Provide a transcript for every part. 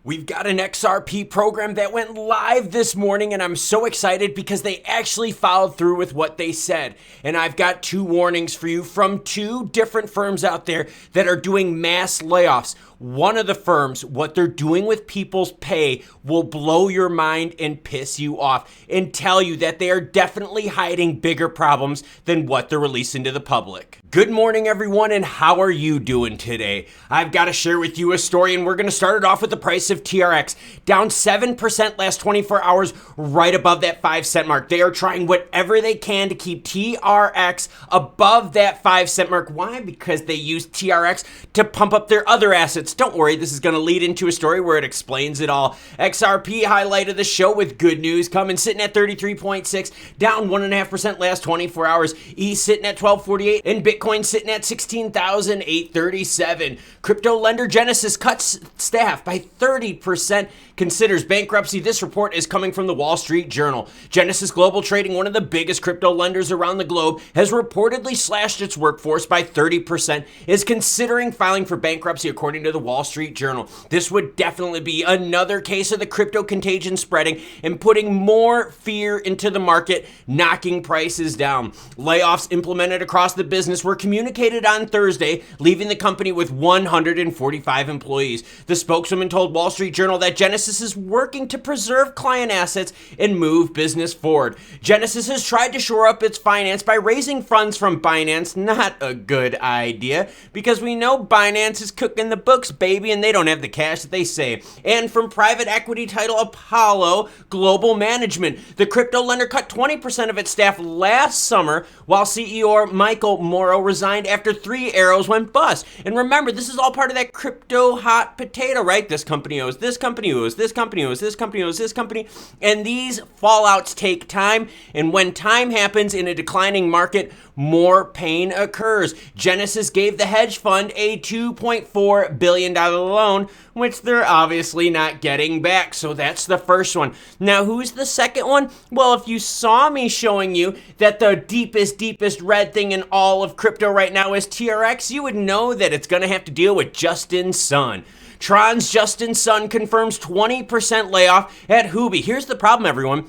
We've got an XRP program that went live this morning, and I'm so excited because they actually followed through with what they said. And I've got two warnings for you from two different firms out there that are doing mass layoffs. One of the firms, what they're doing with people's pay will blow your mind and piss you off and tell you that they are definitely hiding bigger problems than what they're releasing to the public. Good morning, everyone, and how are you doing today? I've got to share with you a story, and we're going to start it off with the price of TRX, down 7% last 24 hours, right above that 5-cent mark. They are trying whatever they can to keep TRX above that 5-cent mark. Why? Because they use TRX to pump up their other assets. Don't worry, this is going to lead into a story where it explains it all. XRP highlight of the show with good news coming, sitting at 33.6, down 1.5% last 24 hours. ETH sitting at 1248, and Bitcoin sitting at 16,837. Crypto lender Genesis cuts staff by 30%, considers bankruptcy. This report is coming from the Wall Street Journal. Genesis Global Trading, one of the biggest crypto lenders around the globe, has reportedly slashed its workforce by 30%, is considering filing for bankruptcy according to the Wall Street Journal. This would definitely be another case of the crypto contagion spreading and putting more fear into the market, knocking prices down. Layoffs implemented across the business were communicated on Thursday, leaving the company with 145 employees. The spokeswoman told Wall Street Journal that Genesis is working to preserve client assets and move business forward. Genesis has tried to shore up its finance by raising funds from Binance. Not a good idea, because we know Binance is cooking the books, baby, and they don't have the cash that they say. And from private equity title Apollo Global Management, the crypto lender cut 20% of its staff last summer, while CEO Michael Morrow resigned after 3 arrows went bust. And remember, this is all part of that crypto hot potato, right? This company owes this company, owes this company, owes this company, owes this company. And these fallouts take time. And when time happens in a declining market, more pain occurs. Genesis gave the hedge fund a $2.4 billion loan, which they're obviously not getting back. So that's the first one. Now, who's the second one? Well, if you saw me showing you that the deepest red thing in all of crypto right now is TRX, you would know that it's going to have to deal with Justin Sun. Tron's Justin Sun confirms 20% layoff at Houbi. Here's the problem, everyone.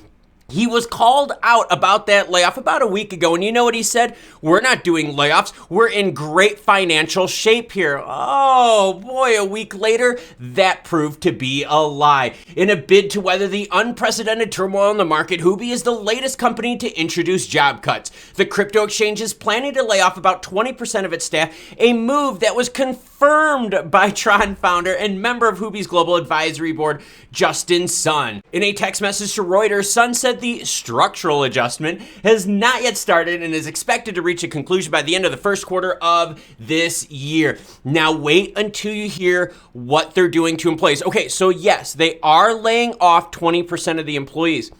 He was called out about that layoff about a week ago, and you know what he said? We're not doing layoffs. We're in great financial shape here. Oh boy, a week later, that proved to be a lie. In a bid to weather the unprecedented turmoil in the market, Houbi is the latest company to introduce job cuts. The crypto exchange is planning to lay off about 20% of its staff, a move that was confirmed by Tron founder and member of Houbi's global advisory board, Justin Sun. In a text message to Reuters, Sun said the structural adjustment has not yet started and is expected to reach a conclusion by the end of the first quarter of this year. Now wait until you hear what they're doing to employees. Okay, so yes, they are laying off 20% of the employees,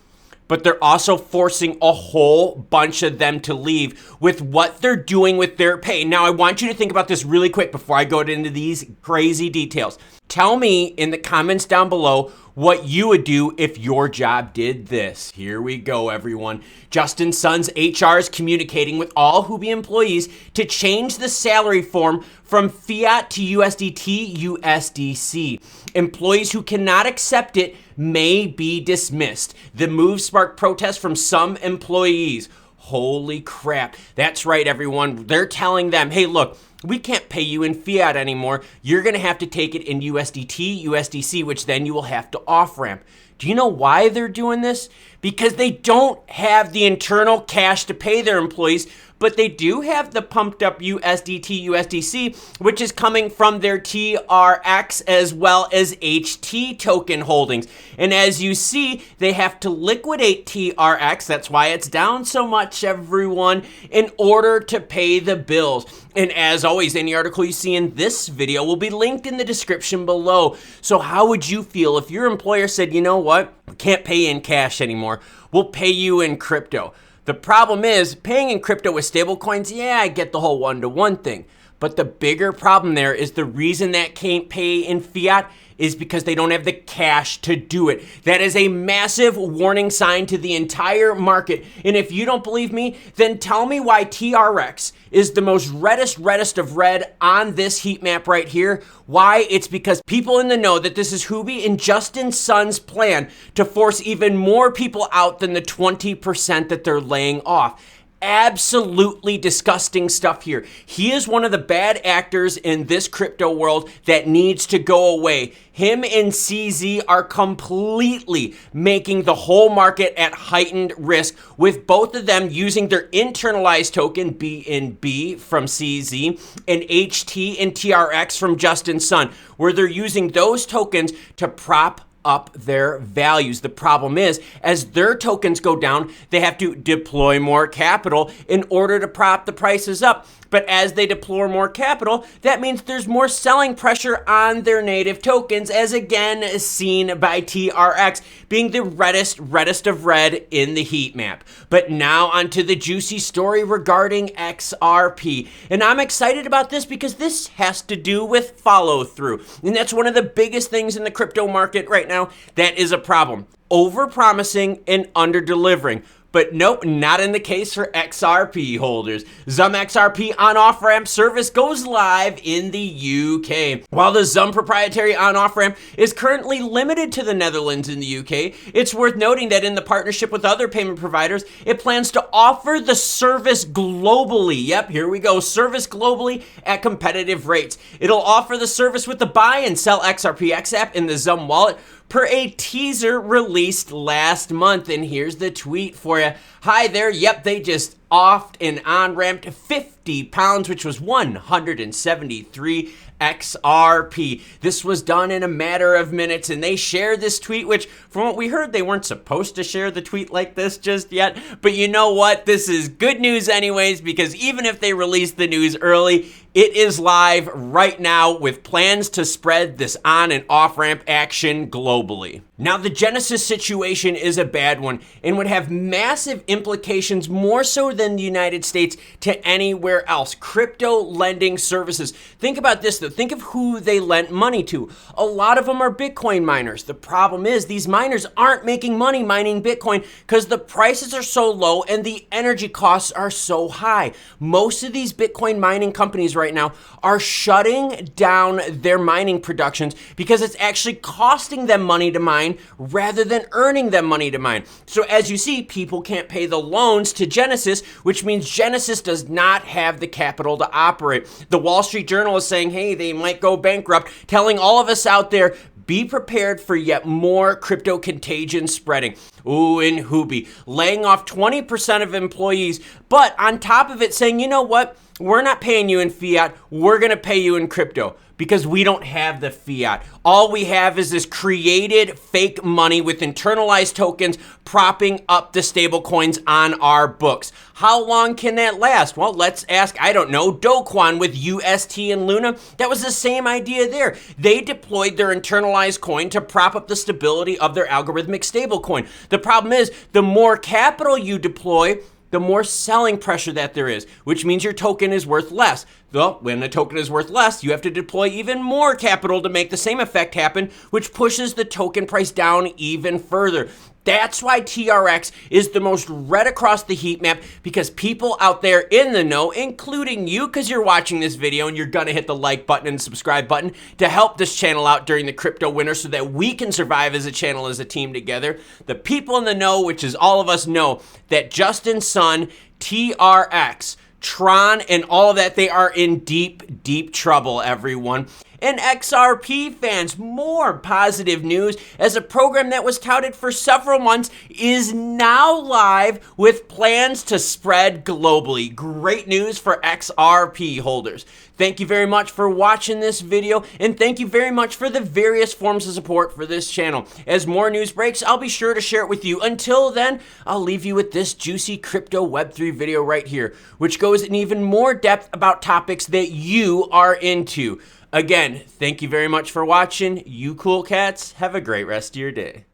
but they're also forcing a whole bunch of them to leave with what they're doing with their pay. Now, I want you to think about this really quick before I go into these crazy details. Tell me in the comments down below what you would do if your job did this. Here we go, everyone. Justin Sun's HR is communicating with all Houbi employees to change the salary form from fiat to USDT USDC. Employees who cannot accept it may be dismissed. The move sparked protests from some employees. Holy crap. That's right, everyone. They're telling them, hey, look, we can't pay you in fiat anymore. You're going to have to take it in USDT, USDC, which then you will have to off-ramp. Do you know why they're doing this? Because they don't have the internal cash to pay their employees, but they do have the pumped up USDT, USDC, which is coming from their TRX as well as HT token holdings. And as you see, they have to liquidate TRX, that's why it's down so much, everyone, in order to pay the bills. And as always, any article you see in this video will be linked in the description below. So how would you feel if your employer said, you know what, we can't pay in cash anymore, we'll pay you in crypto? The problem is, paying in crypto with stable coins, yeah, I get the whole one-to-one thing. But the bigger problem there is the reason that can't pay in fiat is because they don't have the cash to do it. That is a massive warning sign to the entire market. And if you don't believe me, then tell me why TRX is the most reddest of red on this heat map right here. Why? It's because people in the know that this is Houbi and Justin Sun's plan to force even more people out than the 20% that they're laying off. Absolutely disgusting stuff here. He is one of the bad actors in this crypto world that needs to go away. Him and CZ are completely making the whole market at heightened risk, with both of them using their internalized token BNB from CZ and HT and TRX from Justin Sun, where they're using those tokens to prop up their values. The problem is, as their tokens go down, they have to deploy more capital in order to prop the prices up. But as they deploy more capital, that means there's more selling pressure on their native tokens, as again seen by TRX being the reddest of red in the heat map. But now onto the juicy story regarding XRP. And I'm excited about this because this has to do with follow through. And that's one of the biggest things in the crypto market right now that is a problem. Over-promising and under-delivering. But nope, not in the case for XRP holders. XUMM XRP on-off ramp service goes live in the UK. While the XUMM proprietary on-off ramp is currently limited to the Netherlands and the UK, it's worth noting that in the partnership with other payment providers, it plans to offer the service globally. Yep, here we go, service globally at competitive rates. It'll offer the service with the buy and sell XRPX app in the XUMM wallet per a teaser released last month. And here's the tweet for you. Hi there. Yep, they just offed and on-ramped 50 pounds, which was 173 XRP. This was done in a matter of minutes, and they shared this tweet, which from what we heard, they weren't supposed to share the tweet like this just yet. But you know what? This is good news anyways, because even if they release the news early, it is live right now with plans to spread this on and off ramp action globally. Now, the Genesis situation is a bad one and would have massive implications, more so than the United States, to anywhere else. Crypto lending services. Think about this though. Think of who they lent money to. A lot of them are Bitcoin miners. The problem is these miners aren't making money mining Bitcoin because the prices are so low and the energy costs are so high. Most of these Bitcoin mining companies right now are shutting down their mining productions because it's actually costing them money to mine rather than earning them money to mine. So as you see, people can't pay the loans to Genesis, which means Genesis does not have the capital to operate. The Wall Street Journal is saying, hey, they might go bankrupt, telling all of us out there, be prepared for yet more crypto contagion spreading. Ooh, in Houbi, laying off 20% of employees, but on top of it saying, you know what? We're not paying you in fiat, we're gonna pay you in crypto because we don't have the fiat. All we have is this created fake money with internalized tokens propping up the stable coins on our books. How long can that last? Well, let's ask, I don't know, Doquan with UST and Luna. That was the same idea there. They deployed their internalized coin to prop up the stability of their algorithmic stablecoin. The problem is, the more capital you deploy, the more selling pressure that there is, which means your token is worth less. Though, when a token is worth less, you have to deploy even more capital to make the same effect happen, which pushes the token price down even further. That's why TRX is the most red across the heat map, because people out there in the know, including you, because you're watching this video and you're gonna hit the like button and subscribe button to help this channel out during the crypto winter so that we can survive as a channel, as a team together. The people in the know, which is all of us, know that Justin Sun, TRX, Tron, and all of that, they are in deep trouble, everyone. And XRP fans, more positive news, as a program that was touted for several months is now live with plans to spread globally. Great news for XRP holders. Thank you very much for watching this video, and thank you very much for the various forms of support for this channel. As more news breaks, I'll be sure to share it with you. Until then, I'll leave you with this juicy crypto Web3 video right here, which goes in even more depth about topics that you are into. Again, thank you very much for watching. You cool cats, have a great rest of your day.